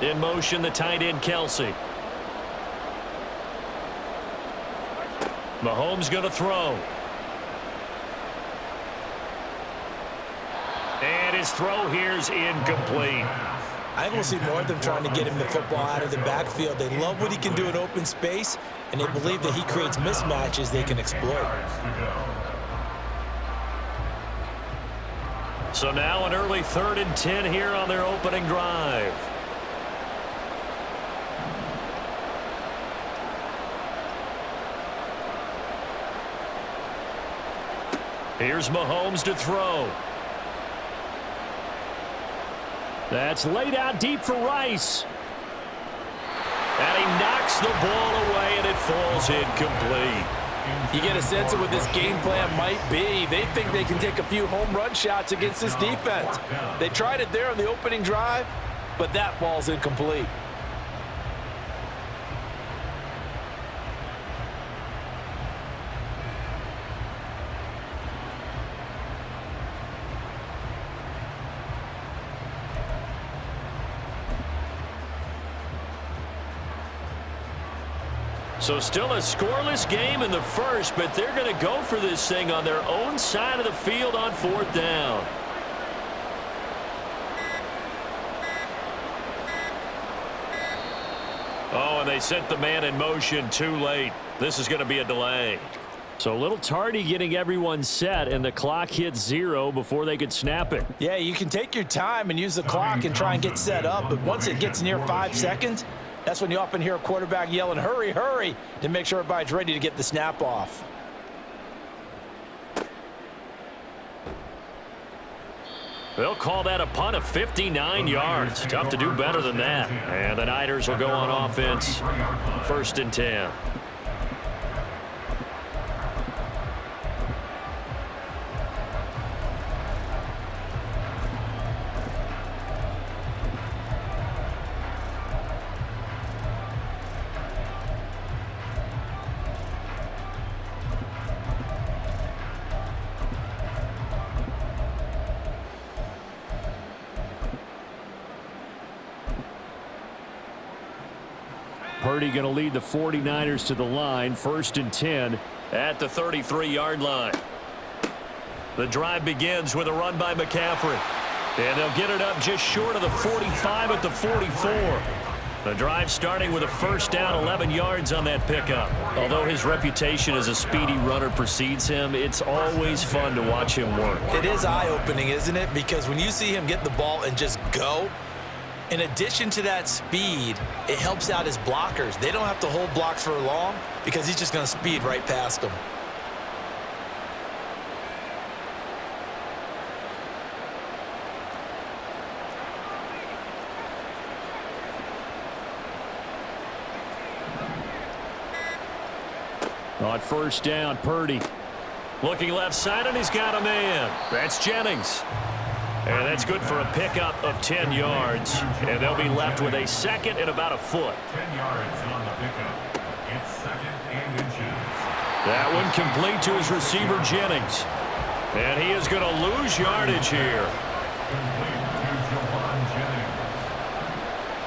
In motion, the tight end, Kelsey. Mahomes going to throw. And his throw here's incomplete. I think we'll see more of them trying to get him the football out of the backfield. They love what he can do in open space, and they believe that he creates mismatches they can exploit. So now an early 3rd and 10 here on their opening drive. Here's Mahomes to throw. That's laid out deep for Rice. And he knocks the ball away, and it falls incomplete. You get a sense of what this game plan might be. They think they can take a few home run shots against this defense. They tried it there on the opening drive, but that falls incomplete. So still a scoreless game in the first, but they're going to go for this thing on their own side of the field on 4th down. Oh, and they sent the man in motion too late. This is going to be a delay. So a little tardy getting everyone set, and the clock hits 0 before they could snap it. Yeah, you can take your time and use the clock and try and get set up, but once it gets near 5 seconds, that's when you often hear a quarterback yelling, hurry, hurry, to make sure everybody's ready to get the snap off. They'll call that a punt of 59 yards. Tough to do better than that. And the Niners will go on offense. 1st and 10. Purdy going to lead the 49ers to the line. 1st and 10 at the 33-yard line. The drive begins with a run by McCaffrey. And they'll get it up just short of the 45 at the 44. The drive starting with a 1st down, 11 yards on that pickup. Although his reputation as a speedy runner precedes him, it's always fun to watch him work. It is eye-opening, isn't it? Because when you see him get the ball and just go, in addition to that speed, it helps out his blockers. They don't have to hold blocks for long because he's just going to speed right past them. On 1st down, Purdy. Looking left side, and he's got a man. That's Jennings. And that's good for a pickup of 10 yards. And they'll be left with a 2nd and about a foot. 10 yards on the pickup. It's 2nd and inches. That one complete to his receiver, Jennings. And he is going to lose yardage here. Complete to Jawan Jennings.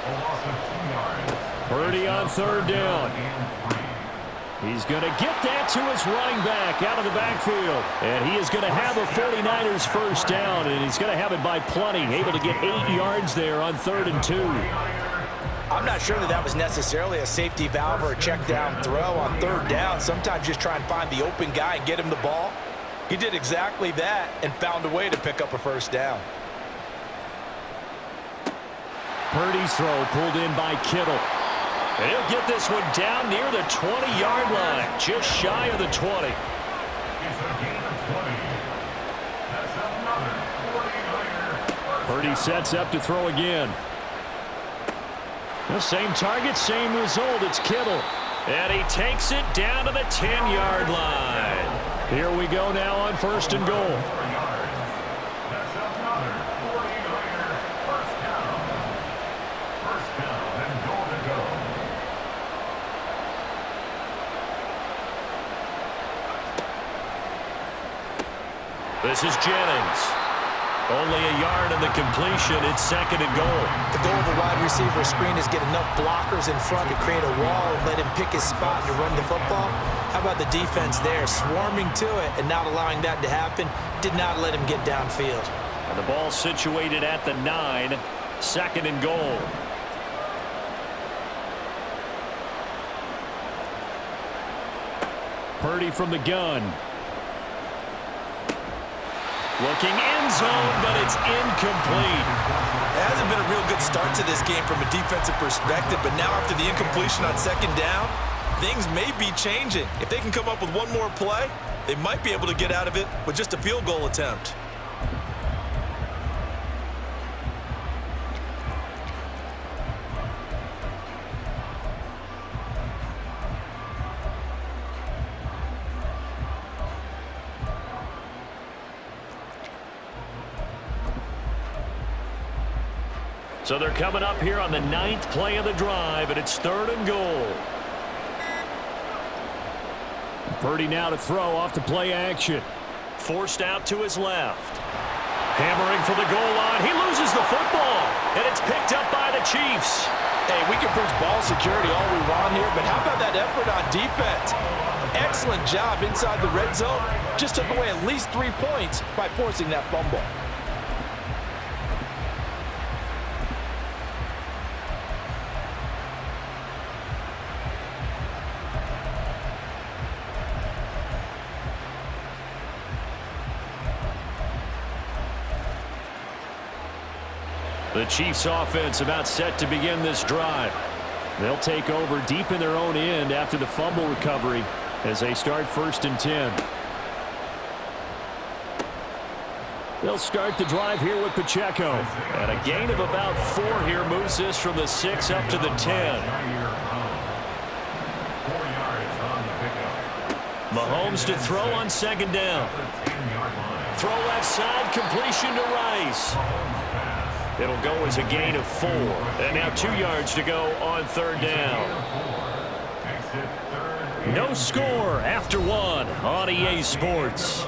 A loss of 2 yards. Purdy on 3rd down. He's going to get that to his running back out of the backfield. And he is going to have a 49ers 1st down, and he's going to have it by plenty. Able to get 8 yards there on 3rd and 2. I'm not sure that was necessarily a safety valve or a check down throw on 3rd down. Sometimes just try and find the open guy and get him the ball. He did exactly that and found a way to pick up a 1st down. Purdy's throw pulled in by Kittle. And he'll get this one down near the 20-yard line, just shy of the 20. It's a gain of 20. That's another 49er. Purdy sets up to throw again. The same target, same result. It's Kittle. And he takes it down to the 10-yard line. Here we go now on 1st and goal. That's another 49er 1st down. 1st down and goal to go. This is Jennings. Only a yard on the completion. It's 2nd and goal. The goal of a wide receiver screen is get enough blockers in front to create a wall and let him pick his spot to run the football. How about the defense there, swarming to it and not allowing that to happen? Did not let him get downfield. And the ball situated at the 9, 2nd and goal. Purdy from the gun. Looking end zone, but it's incomplete. It hasn't been a real good start to this game from a defensive perspective, but now after the incompletion on 2nd down, things may be changing. If they can come up with one more play, they might be able to get out of it with just a field goal attempt. So they're coming up here on the 9th play of the drive, and it's 3rd and goal. Purdy now to throw off the play action. Forced out to his left. Hammering for the goal line. He loses the football, and it's picked up by the Chiefs. Hey, we can preach ball security all we want here, but how about that effort on defense? Excellent job inside the red zone. Just took away at least 3 points by forcing that fumble. The Chiefs offense about set to begin this drive. They'll take over deep in their own end after the fumble recovery as they start 1st and 10. They'll start the drive here with Pacheco. And a gain of about 4 here moves this from the 6 up to the 10. 4 yards on the pickup. Mahomes to throw on 2nd down. Throw left side, completion to Rice. It'll go as a gain of 4. And now 2 yards to go on 3rd down. No score after 1 on EA Sports.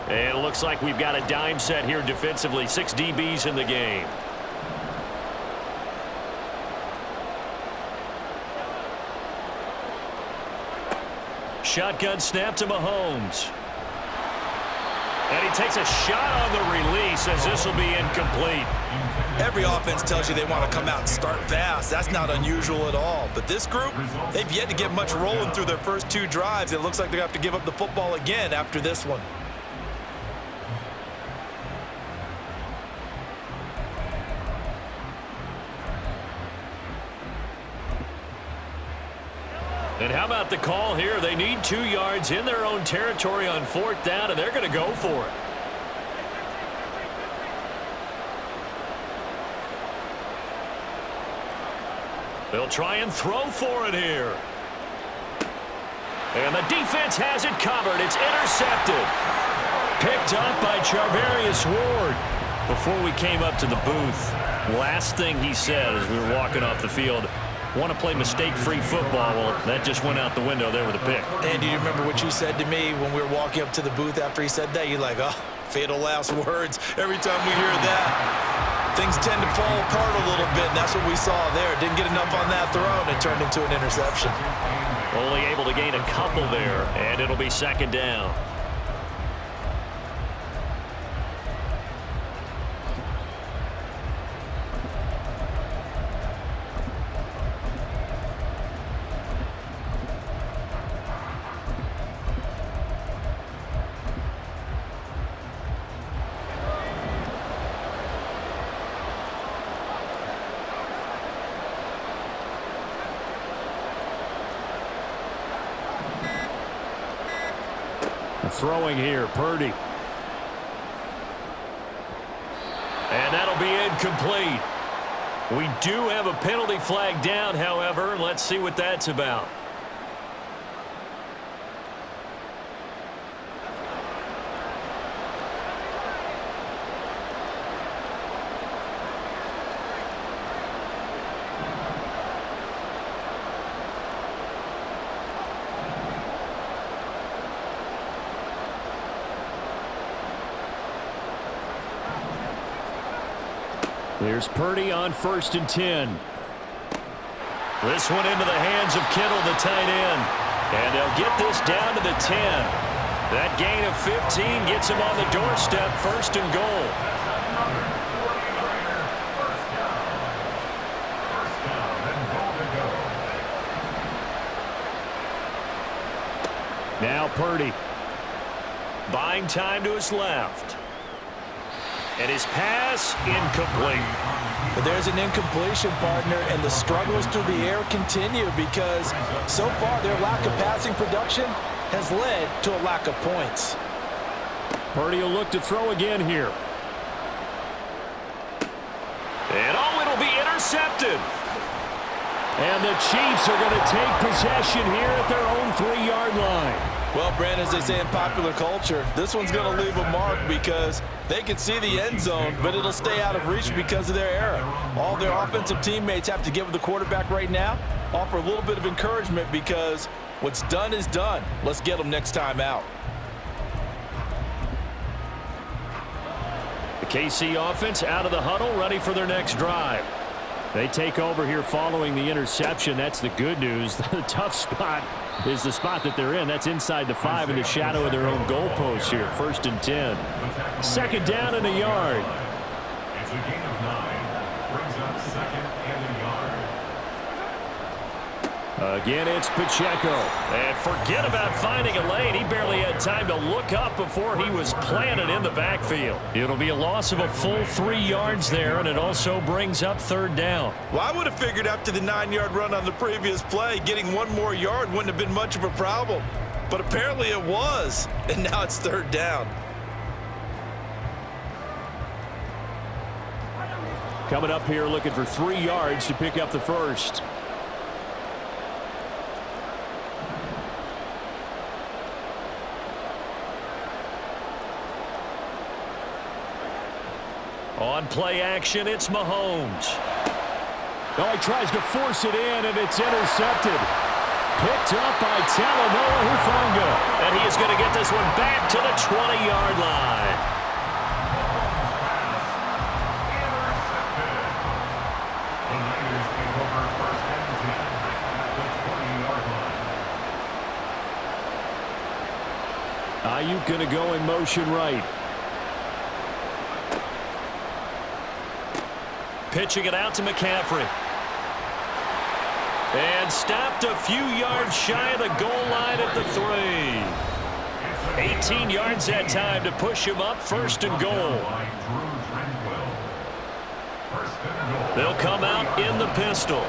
And it looks like we've got a dime set here defensively. 6 DBs in the game. Shotgun snap to Mahomes. And he takes a shot on the release as this will be incomplete. Every offense tells you they want to come out and start fast. That's not unusual at all. But this group, they've yet to get much rolling through their first 2 drives. It looks like they have to give up the football again after this one. And how about the call here? They need 2 yards in their own territory on 4th down, and they're going to go for it. They'll try and throw for it here. And the defense has it covered. It's intercepted. Picked up by Charvarius Ward. Before we came up to the booth, last thing he said as we were walking off the field, want to play mistake-free football. Well, that just went out the window there with a pick. And do you remember what you said to me when we were walking up to the booth after he said that? You're like, oh, fatal last words. Every time we hear that, things tend to fall apart a little bit, and that's what we saw there. Didn't get enough on that throw, and it turned into an interception. Only able to gain a couple there, and it'll be 2nd down. Throwing here, Purdy. And that'll be incomplete. We do have a penalty flag down, however. Let's see what that's about. There's Purdy on 1st and 10. This one into the hands of Kittle, the tight end. And they'll get this down to the 10. That gain of 15 gets him on the doorstep, 1st and goal. Now Purdy. Buying time to his left. And his pass incomplete. But there's an incompletion, partner, and the struggles through the air continue because so far their lack of passing production has led to a lack of points. Purdy will look to throw again here. And it'll be intercepted. And the Chiefs are going to take possession here at their own 3-yard line. Well, Brandon, as they say in popular culture, this one's going to leave a mark because they can see the end zone, but it'll stay out of reach because of their error. All their offensive teammates have to give the quarterback right now, offer a little bit of encouragement because what's done is done. Let's get them next time out. The KC offense out of the huddle, ready for their next drive. They take over here following the interception. That's the good news. The tough spot is the spot that they're in. That's inside the 5 in the shadow of their own goalpost here. 1st and 10. 2nd down and a yard. It's a gain of 9. Brings up 2nd and a yard. Again, it's Pacheco. And forget about finding a lane. He barely had time to look up before he was planted in the backfield. It'll be a loss of a full 3 yards there, and it also brings up 3rd down. Well, I would have figured after the 9-yard run on the previous play, getting 1 more yard wouldn't have been much of a problem. But apparently it was, and now it's 3rd down. Coming up here looking for 3 yards to pick up the first. On play action, it's Mahomes. Oh, he tries to force it in, and it's intercepted. Picked up by Talanoa Hufanga. And he is going to get this one back to the 20-yard line. The Niners take over 1st and 10 at the 20-yard line. Ayuk going to go in motion right. Pitching it out to McCaffrey. And stopped a few yards shy of the goal line at the 3. 18 yards that time to push him up, 1st and goal. They'll come out in the pistol.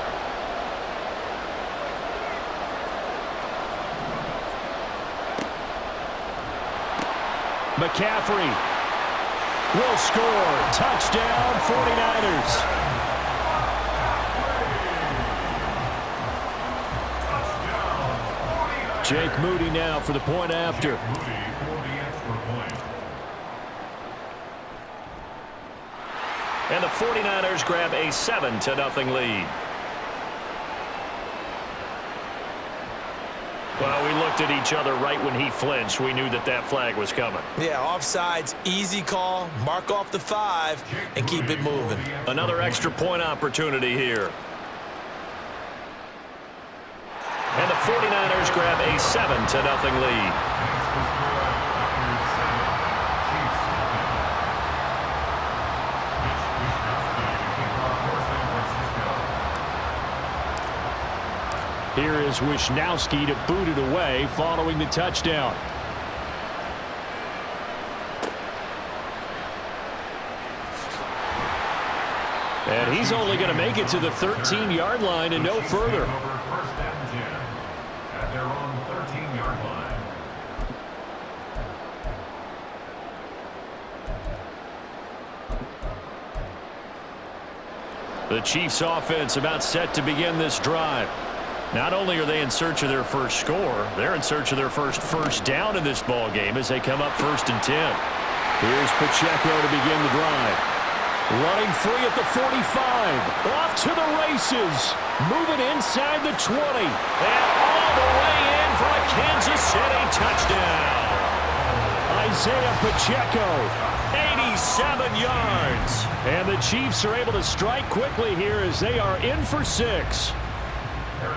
McCaffrey will score. Touchdown, 49ers. Jake Moody now for the point after. And the 49ers grab a 7-0 lead. Well, we looked at each other right when he flinched. We knew that that flag was coming. Yeah, offsides, easy call, mark off the 5, and keep it moving. Another extra point opportunity here. And the 49ers grab a 7-0 lead. Here is Wisnowski to boot it away following the touchdown. And he's only going to make it to the 13-yard line and no further. First and 10 at their own 13-yard line. The Chiefs offense about set to begin this drive. Not only are they in search of their first score, they're in search of their first down in this ball game as they come up 1st and 10. Here's Pacheco to begin the drive. Running free at the 45. Off to the races. Moving inside the 20. And all the way in for a Kansas City touchdown. Isaiah Pacheco, 87 yards. And the Chiefs are able to strike quickly here as they are in for 6.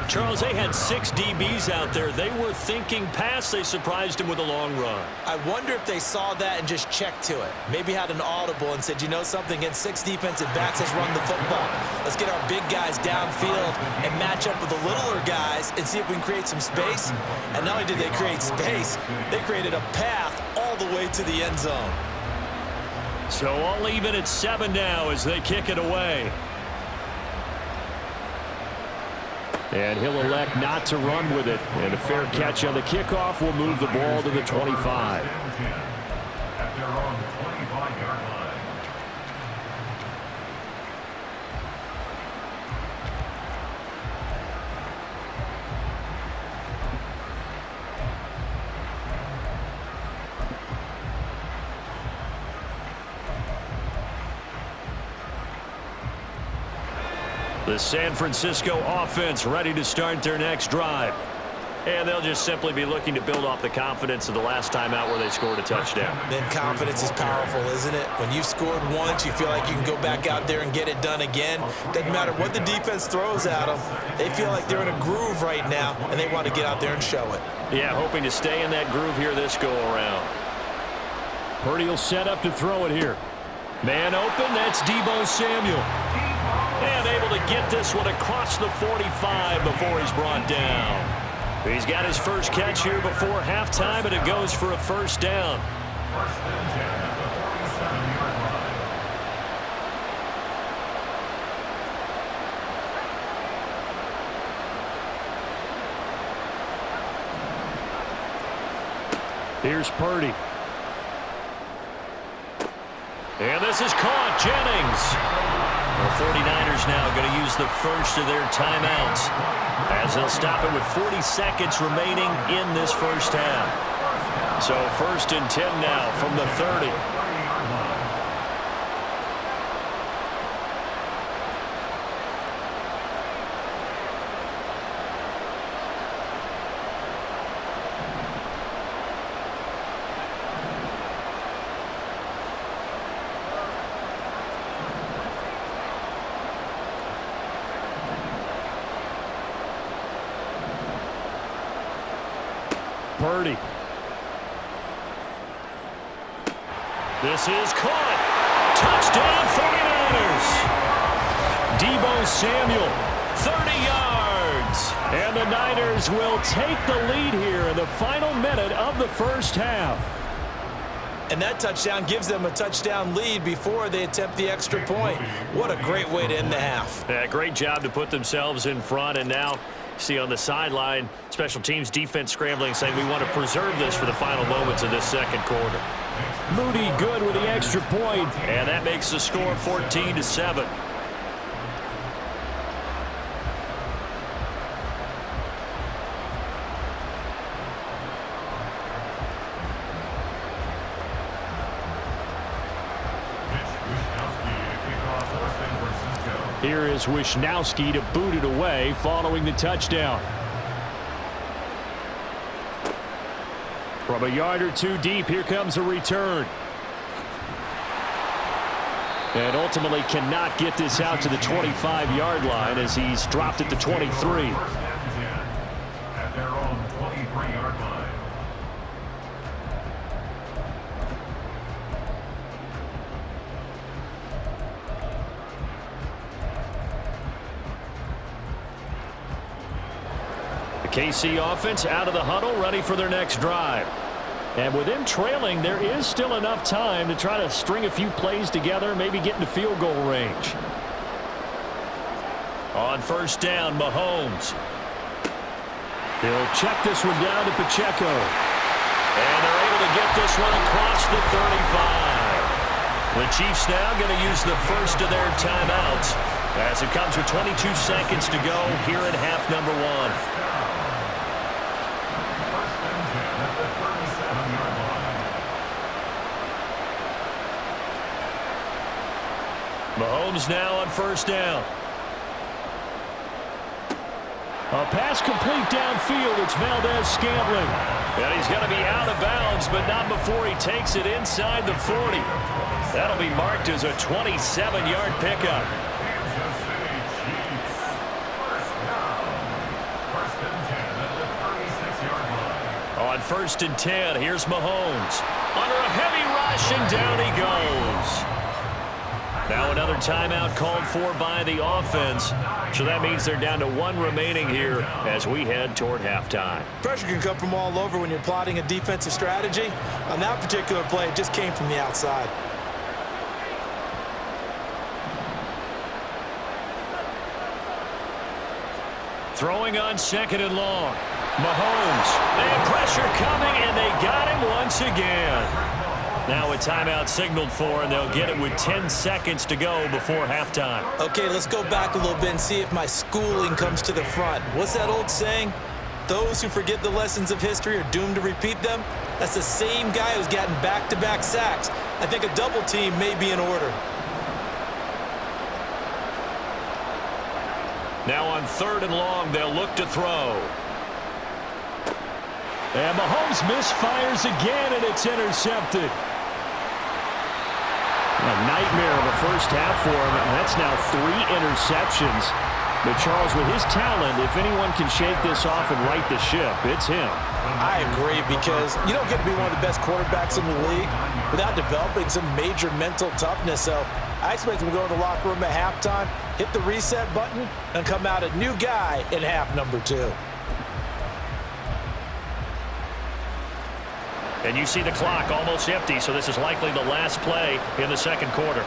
Charles, they had 6 DBs out there. They were thinking pass. They surprised him with a long run. I wonder if they saw that and just checked to it. Maybe had an audible and said, you know something, against 6 defensive backs, let's run the football. Let's get our big guys downfield and match up with the littler guys and see if we can create some space. And not only did they create space, they created a path all the way to the end zone. So all even at 7 now as they kick it away. And he'll elect not to run with it. And a fair catch on the kickoff will move the ball to the 25. At their own 25-yard line. The San Francisco offense ready to start their next drive. And they'll just simply be looking to build off the confidence of the last time out where they scored a touchdown. Then confidence is powerful, isn't it? When you've scored once, you feel like you can go back out there and get it done again. Doesn't matter what the defense throws at them. They feel like they're in a groove right now, and they want to get out there and show it. Yeah, hoping to stay in that groove here this go-around. Purdy will set up to throw it here. Man open, that's Deebo Samuel. And able to get this one across the 45 before he's brought down. He's got his first catch here before halftime, and it goes for a first down. First and 10 at the 47-yard line. Here's Purdy. And this is caught. Jennings. The 49ers now going to use the first of their timeouts as they'll stop it with 40 seconds remaining in this first half. So first and 10 now from the 30. Purdy. This is caught. Touchdown 49ers. Deebo Samuel, 30 yards. And the Niners will take the lead here in the final minute of the first half. And that touchdown gives them a touchdown lead before they attempt the extra point. What a great way to end the half. Yeah, great job to put themselves in front, and now see on the sideline, special teams defense scrambling, saying we want to preserve this for the final moments of this second quarter. Moody good with the extra point, and that makes the score 14-7. Here is Wisnowski to boot it away following the touchdown. From a yard or two deep, here comes a return. And ultimately cannot get this out to the 25-yard line as he's dropped at the 23. First and 10 at their own 23-yard line. KC offense out of the huddle, ready for their next drive. And with them trailing, there is still enough time to try to string a few plays together, maybe get into field goal range. On first down, Mahomes. He'll check this one down to Pacheco. And they're able to get this one across the 35. The Chiefs now going to use the first of their timeouts as it comes with 22 seconds to go here in half number one. Mahomes now on first down. A pass complete downfield. It's Valdez-Scantling. And he's going to be out of bounds, but not before he takes it inside the 40. That'll be marked as a 27-yard pickup. Kansas City Chiefs. First down. First and 10 at the 36-yard line. On first and 10, here's Mahomes. Under a heavy rush, and down he goes. Now another timeout called for by the offense. So that means they're down to one remaining here as we head toward halftime. Pressure can come from all over when you're plotting a defensive strategy. On that particular play, it just came from the outside. Throwing on second and long. Mahomes. And pressure coming, and they got him once again. Now a timeout signaled for, and they'll get it with 10 seconds to go before halftime. Okay, let's go back a little bit and see if my schooling comes to the front. What's that old saying? Those who forget the lessons of history are doomed to repeat them. That's the same guy who's gotten back-to-back sacks. I think a double team may be in order. Now on third and long, they'll look to throw. And Mahomes misfires again, and it's intercepted. A nightmare of a first half for him, and that's now 3 interceptions. But Charles, with his talent, if anyone can shake this off and right the ship, it's him. I agree, because you don't get to be one of the best quarterbacks in the league without developing some major mental toughness. So I expect him to go in the locker room at halftime, hit the reset button, and come out a new guy in half number 2. And you see the clock almost empty, so this is likely the last play in the second quarter.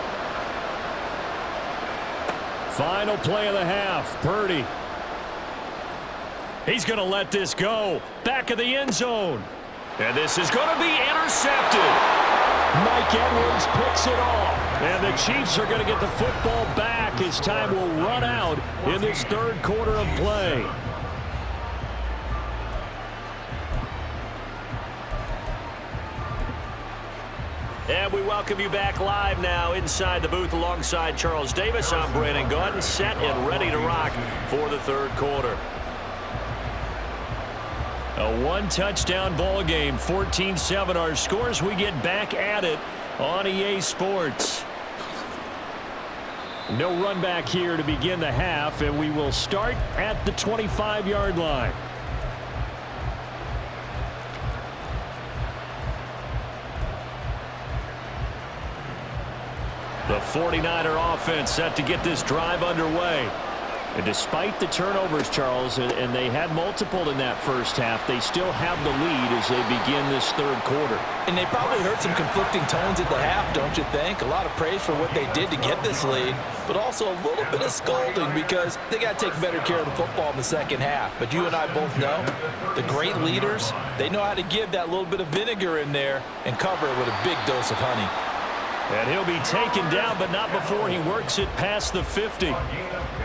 Final play of the half, Purdy. He's going to let this go. Back of the end zone. And this is going to be intercepted. Mike Edwards picks it off. And the Chiefs are going to get the football back as time will run out in this third quarter of play. And we welcome you back live now inside the booth alongside Charles Davis. I'm Brandon Gaudin, set and ready to rock for the third quarter. A one-touchdown ball game, 14-7 our scores. We get back at it on EA Sports. No run back here to begin the half, and we will start at the 25-yard line. The 49er offense set to get this drive underway. And despite the turnovers, Charles, and they had multiple in that first half, they still have the lead as they begin this third quarter. And they probably heard some conflicting tones at the half, don't you think? A lot of praise for what they did to get this lead, but also a little bit of scolding because they got to take better care of the football in the second half. But you and I both know the great leaders, they know how to give that little bit of vinegar in there and cover it with a big dose of honey. And he'll be taken down, but not before he works it past the 50.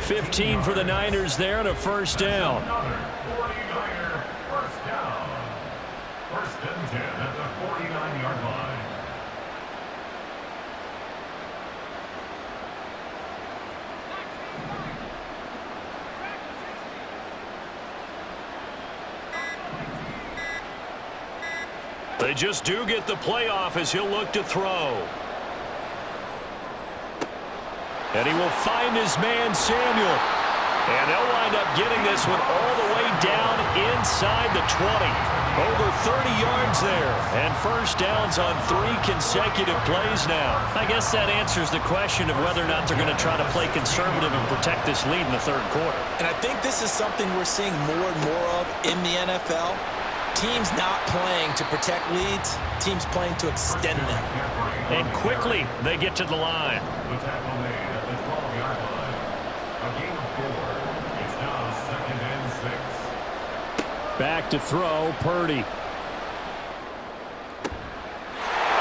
15 for the Niners there and a first down. 49er first down. First and 10 at the 49-yard line. They just do get the playoff as he'll look to throw. And he will find his man, Samuel. And they'll wind up getting this one all the way down inside the 20. Over 30 yards there. And first downs on 3 consecutive plays now. I guess that answers the question of whether or not they're going to try to play conservative and protect this lead in the third quarter. And I think this is something we're seeing more and more of in the NFL. Teams not playing to protect leads, teams playing to extend them. And quickly they get to the line. The tackle made at the 12-yard line. A gain of 4. It's now second and 6. Back to throw, Purdy.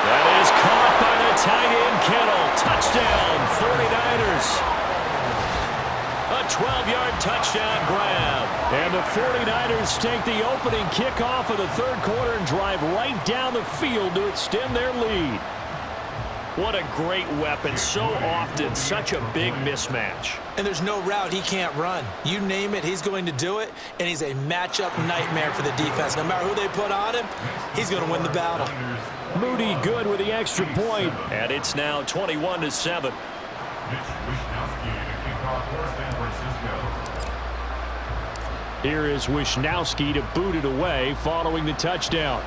That is caught by the tight end, Kittle. Touchdown, 49ers. A 12-yard touchdown grab. And the 49ers take the opening kickoff of the third quarter and drive right down the field to extend their lead. What a great weapon. So often, such a big mismatch. And there's no route he can't run. You name it, he's going to do it, and he's a matchup nightmare for the defense. No matter who they put on him, he's going to win the battle. Moody good with the extra point, and it's now 21-7. Here is Wisnowski to boot it away following the touchdown.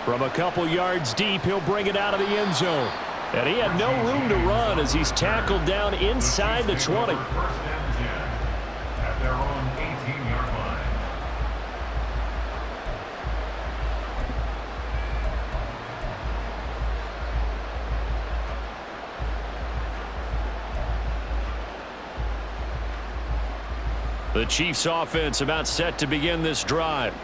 From a couple yards deep, he'll bring it out of the end zone. And he had no room to run as he's tackled down inside the 20. At their own 18-yard line. The Chiefs offense about set to begin this drive.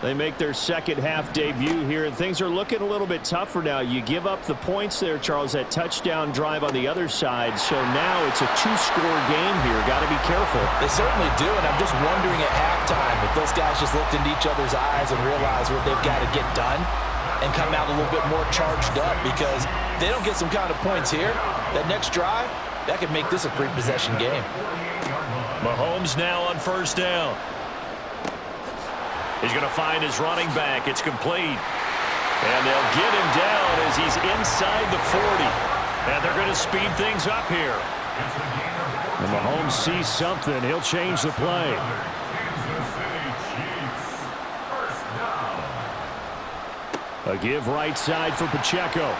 They make their second half debut here, and things are looking a little bit tougher now. You give up the points there, Charles, that touchdown drive on the other side. So now it's a two-score game here. Got to be careful. They certainly do, and I'm just wondering at halftime if those guys just looked into each other's eyes and realized what they've got to get done and come out a little bit more charged up, because if they don't get some kind of points here, that next drive, that could make this a three-possession game. Mahomes now on first down. He's going to find his running back. It's complete. And they'll get him down as he's inside the 40. And they're going to speed things up here. And Mahomes sees something. He'll change the play. A give right side for Pacheco.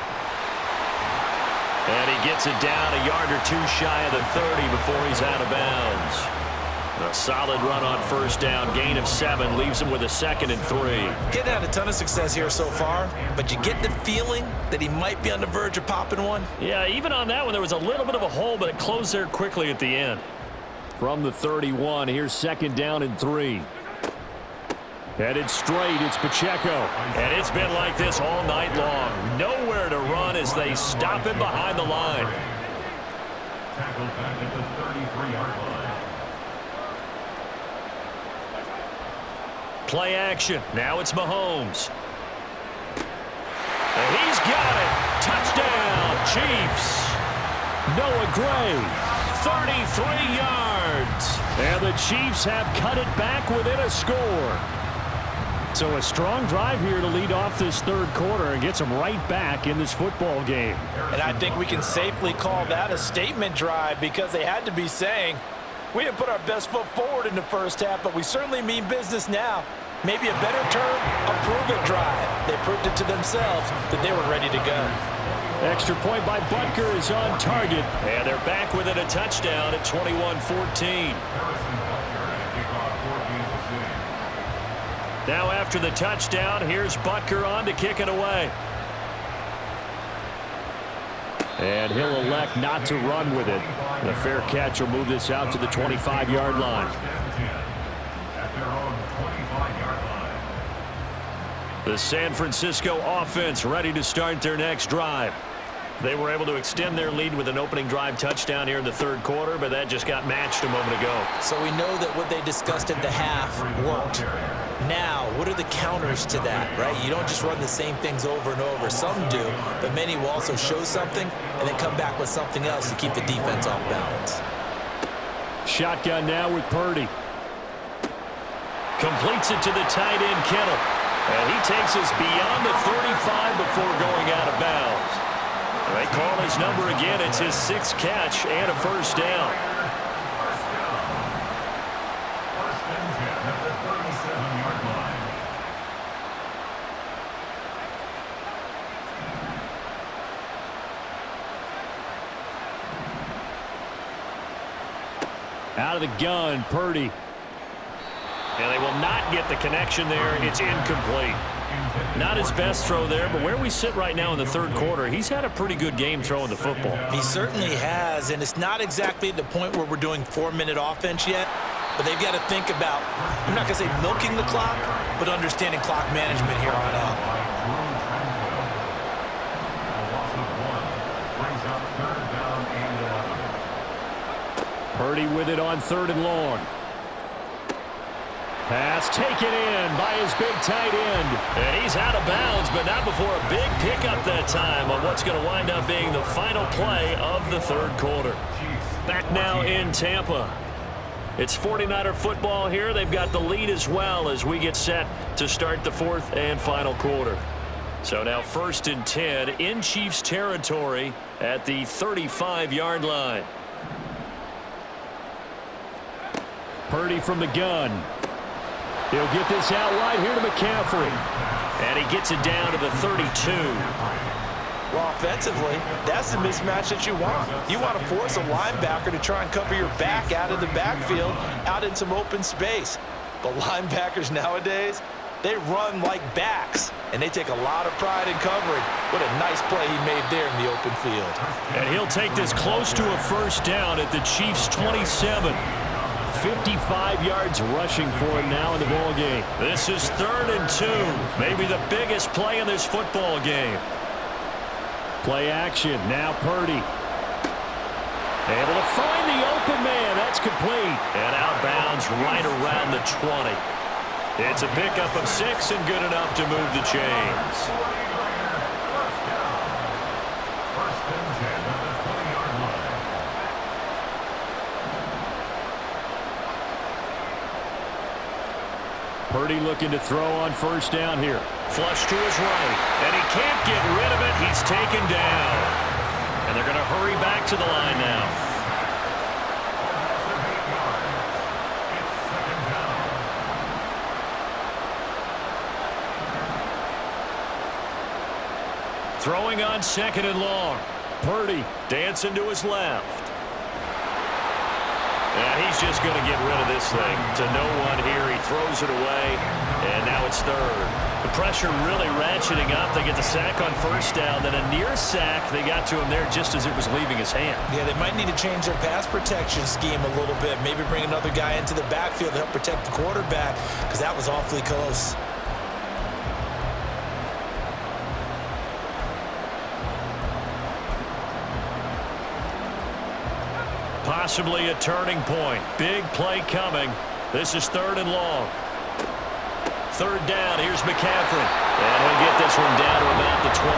And he gets it down a yard or two shy of the 30 before he's out of bounds. A solid run on first down, gain of 7, leaves him with a 2nd and 3. Getting had a ton of success here so far, but you get the feeling that he might be on the verge of popping one. Yeah, even on that one, there was a little bit of a hole, but it closed there quickly at the end. From the 31, here's 2nd down and 3. Headed straight, it's Pacheco. And it's been like this all night long. Nowhere to run as they stop him behind the line. Tackled back at the 33-yard line. Play action. Now it's Mahomes. And he's got it. Touchdown, Chiefs. Noah Gray, 33 yards. And the Chiefs have cut it back within a score. So a strong drive here to lead off this third quarter and gets them right back in this football game. And I think we can safely call that a statement drive, because they had to be saying, we didn't put our best foot forward in the first half, but we certainly mean business now. Maybe a better term, a prove-it drive. They proved it to themselves that they were ready to go. Extra point by Butker is on target. And they're back within a touchdown at 21-14. Now after the touchdown, here's Butker on to kick it away. And he'll elect not to run with it. The fair catch will move this out to the 25-yard line. The San Francisco offense ready to start their next drive. They were able to extend their lead with an opening drive touchdown here in the third quarter, but that just got matched a moment ago. So we know that what they discussed at the half worked. Now, what are the counters to that, right? You don't just run the same things over and over. Some do, but many will also show something and then come back with something else to keep the defense off balance. Shotgun now with Purdy. Completes it to the tight end, Kittle. And he takes us beyond the 35 before going out of bounds. They call his number again. It's his 6th catch and a first down. Out of the gun, Purdy. And they will not get the connection there. It's incomplete. Not his best throw there, but where we sit right now in the third quarter, he's had a pretty good game throwing the football. He certainly has, and it's not exactly the point where we're doing 4-minute offense yet, but they've got to think about, I'm not going to say milking the clock, but understanding clock management here on out. Purdy with it on 3rd and long. Pass taken in by his big tight end. And he's out of bounds, but not before a big pickup that time on what's going to wind up being the final play of the third quarter. Back now in Tampa. It's 49er football here. They've got the lead as well as we get set to start the fourth and final quarter. So now 1st and 10 in Chiefs territory at the 35-yard line. Purdy from the gun. He'll get this out wide here to McCaffrey. And he gets it down to the 32. Well, offensively, that's the mismatch that you want. You want to force a linebacker to try and cover your back out of the backfield, out in some open space. But linebackers nowadays, they run like backs, and they take a lot of pride in covering. What a nice play he made there in the open field. And he'll take this close to a first down at the Chiefs' 27. 55 yards rushing for him now in the ball game. This is 3rd and 2. Maybe the biggest play in this football game. Play action. Now Purdy. Able to find the open man. That's complete. And out of bounds right around the 20. It's a pickup of 6 and good enough to move the chains. First and 10 at the 20-yard line. Purdy looking to throw on first down here. Flush to his right. And he can't get rid of it. He's taken down. And they're going to hurry back to the line now. Throwing on 2nd and long. Purdy dancing to his left. And he's just going to get rid of this thing to no one here. He throws it away, and now it's 3rd. The pressure really ratcheting up. They get the sack on first down, then a near sack. They got to him there just as it was leaving his hand. Yeah, they might need to change their pass protection scheme a little bit. Maybe bring another guy into the backfield to help protect the quarterback, because that was awfully close. Possibly a turning point. Big play coming. This is 3rd and long. 3rd down. Here's McCaffrey. And he'll get this one down to about the 27.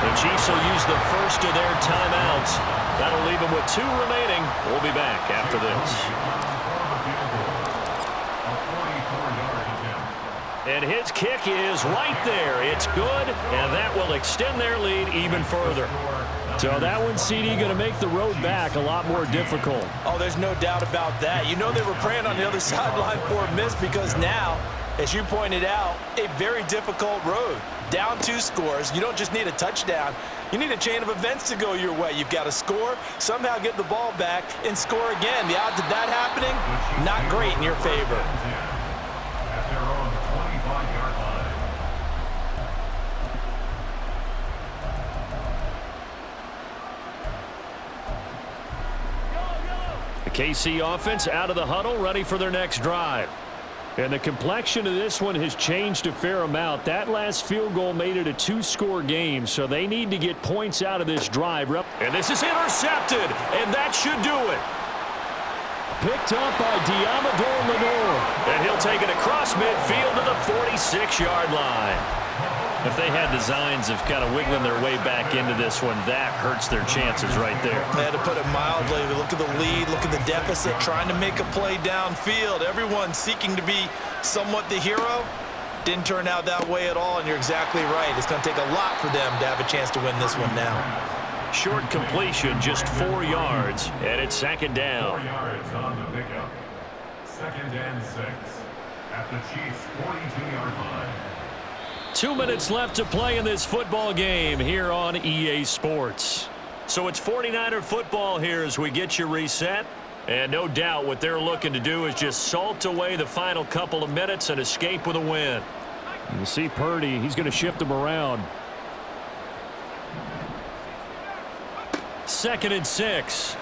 The Chiefs will use the first of their timeouts. That'll leave them with 2 remaining. We'll be back after this. And his kick is right there. It's good, and that will extend their lead even further. So that one, CD, going to make the road back a lot more difficult. Oh, there's no doubt about that. You know they were praying on the other sideline for a miss because now, as you pointed out, a very difficult road. Down 2 scores. You don't just need a touchdown. You need a chain of events to go your way. You've got to score, somehow get the ball back, and score again. The odds of that happening, not great in your favor. At their own 25-yard line. The KC offense out of the huddle, ready for their next drive. And the complexion of this one has changed a fair amount. That last field goal made it a 2-score game, so they need to get points out of this drive. And this is intercepted, and that should do it. Picked up by Diamador Lenore. And he'll take it across midfield to the 46-yard line. If they had designs of kind of wiggling their way back into this one, that hurts their chances right there. They had to put it mildly. Look at the lead, look at the deficit, trying to make a play downfield. Everyone seeking to be somewhat the hero. Didn't turn out that way at all, and you're exactly right. It's going to take a lot for them to have a chance to win this one now. Short completion, just 4 yards, and it's 2nd down. 4 yards on the pickup. 2nd and 6 at the Chiefs' 42-yard line. 2 minutes left to play in this football game here on EA Sports. So it's 49er football here as we get you reset. And no doubt what they're looking to do is just salt away the final couple of minutes and escape with a win. You see Purdy, he's going to shift him around. 2nd and 6.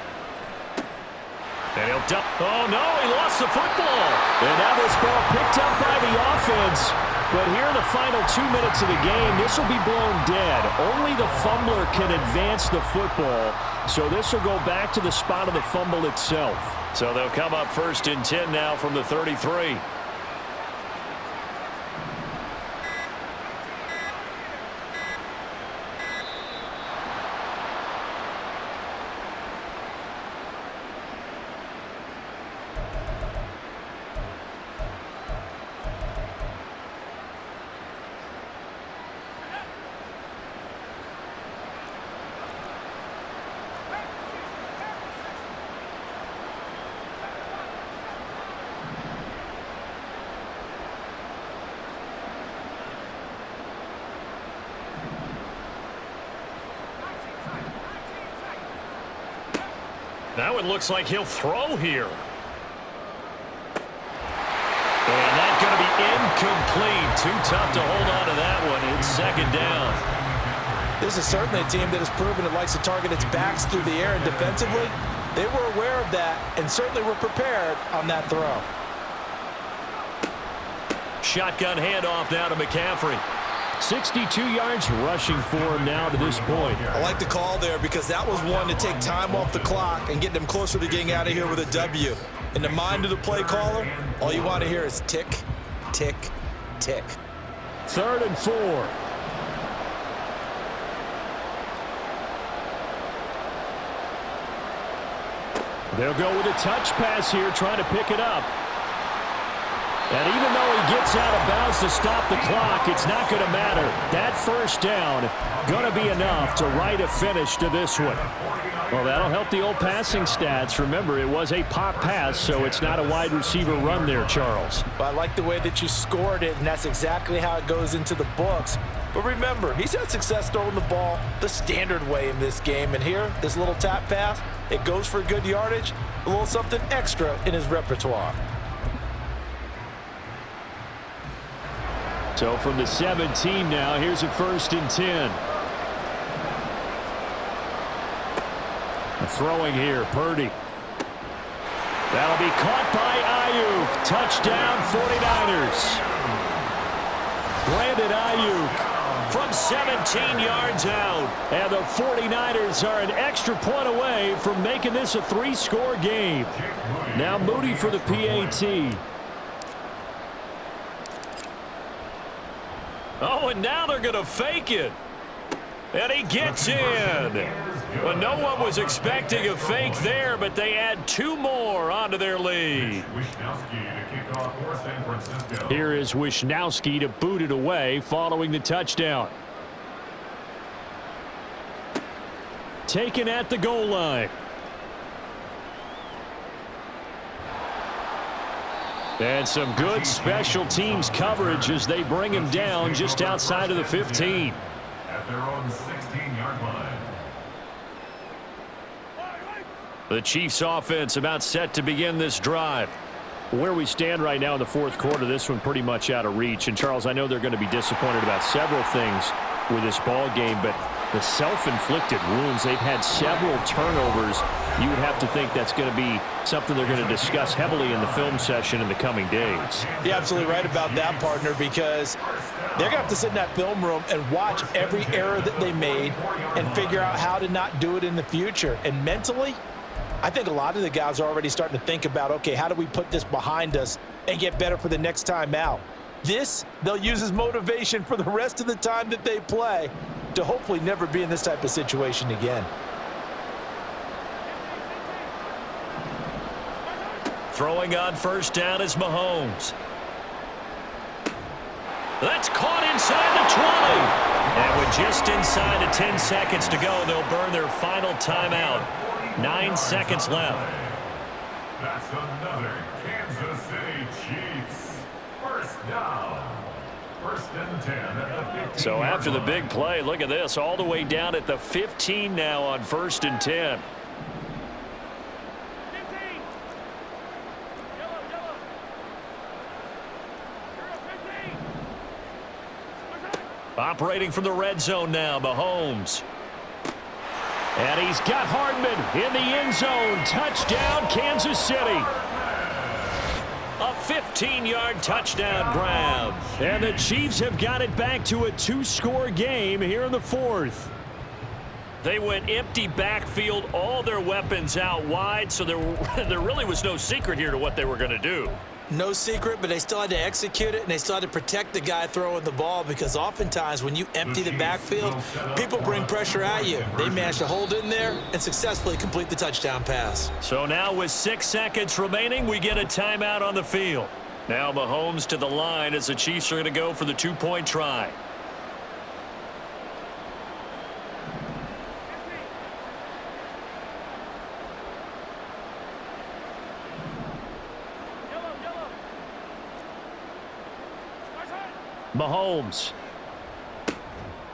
And he'll dump. Oh, no, he lost the football. And now this ball picked up by the offense. But here in the final 2 minutes of the game, this will be blown dead. Only the fumbler can advance the football. So this will go back to the spot of the fumble itself. So they'll come up 1st and 10 now from the 33. Now it looks like he'll throw here. And that's going to be incomplete. Too tough to hold on to that one. It's 2nd down. This is certainly a team that has proven it likes to target its backs through the air, and defensively, they were aware of that and certainly were prepared on that throw. Shotgun handoff now to McCaffrey. 62 yards rushing for him now to this point. I like the call there because that was one to take time off the clock and get them closer to getting out of here with a W. In the mind of the play caller, all you want to hear is tick, tick, tick. 3rd and 4. They'll go with a touch pass here, trying to pick it up. And even though he gets out of bounds to stop the clock, it's not going to matter. That 1st down going to be enough to write a finish to this one. Well, that'll help the old passing stats. Remember, it was a pop pass, so it's not a wide receiver run there, Charles. Well, I like the way that you scored it, and that's exactly how it goes into the books. But remember, he's had success throwing the ball the standard way in this game. And here, this little tap pass, it goes for good yardage, a little something extra in his repertoire. So from the 17 now, here's a 1st and 10. Throwing here, Purdy. That'll be caught by Ayuk. Touchdown, 49ers. Brandon Ayuk from 17 yards out. And the 49ers are an extra point away from making this a 3-score game. Now Moody for the PAT. Oh, and now they're going to fake it. And he gets in. Well, no one was expecting a fake there, but they add 2 more onto their lead. Here is Wishnowski to boot it away following the touchdown. Taken at the goal line. And some good special teams coverage as they bring him down just outside of the 15. At their own 16-yard line. The Chiefs offense about set to begin this drive. Where we stand right now in the 4th quarter, this one pretty much out of reach. And Charles, I know they're going to be disappointed about several things with this ball game, but the self-inflicted wounds, they've had several turnovers. You would have to think that's going to be something they're going to discuss heavily in the film session in the coming days. You're absolutely right about that, partner, because they're going to have to sit in that film room and watch every error that they made and figure out how to not do it in the future. And mentally, I think a lot of the guys are already starting to think about, okay, how do we put this behind us and get better for the next time out? This, they'll use as motivation for the rest of the time that they play to hopefully never be in this type of situation again. Throwing on 1st down is Mahomes. That's caught inside the 20. And with just inside of 10 seconds to go, they'll burn their final timeout. 9 seconds left. That's another Kansas City Chiefs. 1st down. 1st and 10 at the 15. So after the big play, look at this. All the way down at the 15 now on 1st and 10. Operating from the red zone now, Mahomes. And he's got Hardman in the end zone. Touchdown, Kansas City. A 15-yard touchdown grab. And the Chiefs have got it back to a 2-score game here in the fourth. They went empty backfield, all their weapons out wide, so there really was no secret here to what they were going to do. No secret, but they still had to execute it, and they still had to protect the guy throwing the ball, because oftentimes when you empty the backfield, people bring pressure at you. They managed to hold in there and successfully complete the touchdown pass. So now with 6 seconds remaining, we get a timeout on the field. Now Mahomes to the line as the Chiefs are going to go for the 2-point try. Mahomes.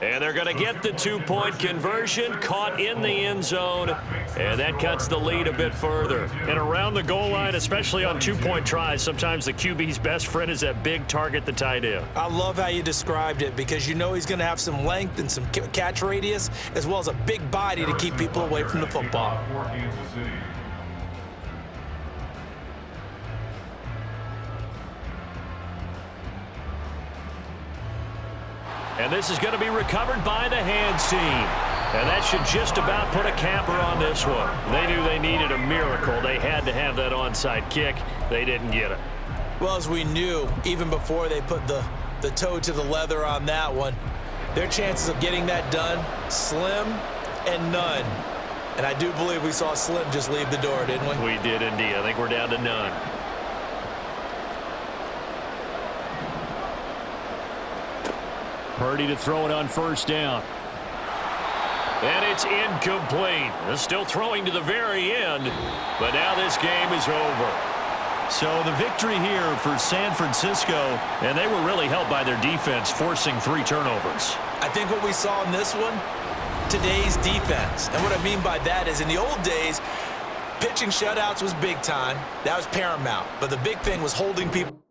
And they're going to get the 2-point conversion, caught in the end zone, and that cuts the lead a bit further. And around the goal line, especially on 2-point tries, sometimes the QB's best friend is that big target, the tight end. I love how you described it, because you know he's going to have some length and some catch radius, as well as a big body to keep people away from the football. And this is going to be recovered by the hands team. And that should just about put a capper on this one. They knew they needed a miracle. They had to have that onside kick. They didn't get it. Well, as we knew, even before they put the toe to the leather on that one, their chances of getting that done, slim and none. And I do believe we saw Slim just leave the door, didn't we? We did indeed. I think we're down to none. Purdy to throw it on first down. And it's incomplete. They're still throwing to the very end, but now this game is over. So the victory here for San Francisco, and they were really helped by their defense, forcing 3 turnovers. I think what we saw in this one, today's defense. And what I mean by that is in the old days, pitching shutouts was big time. That was paramount. But the big thing was holding people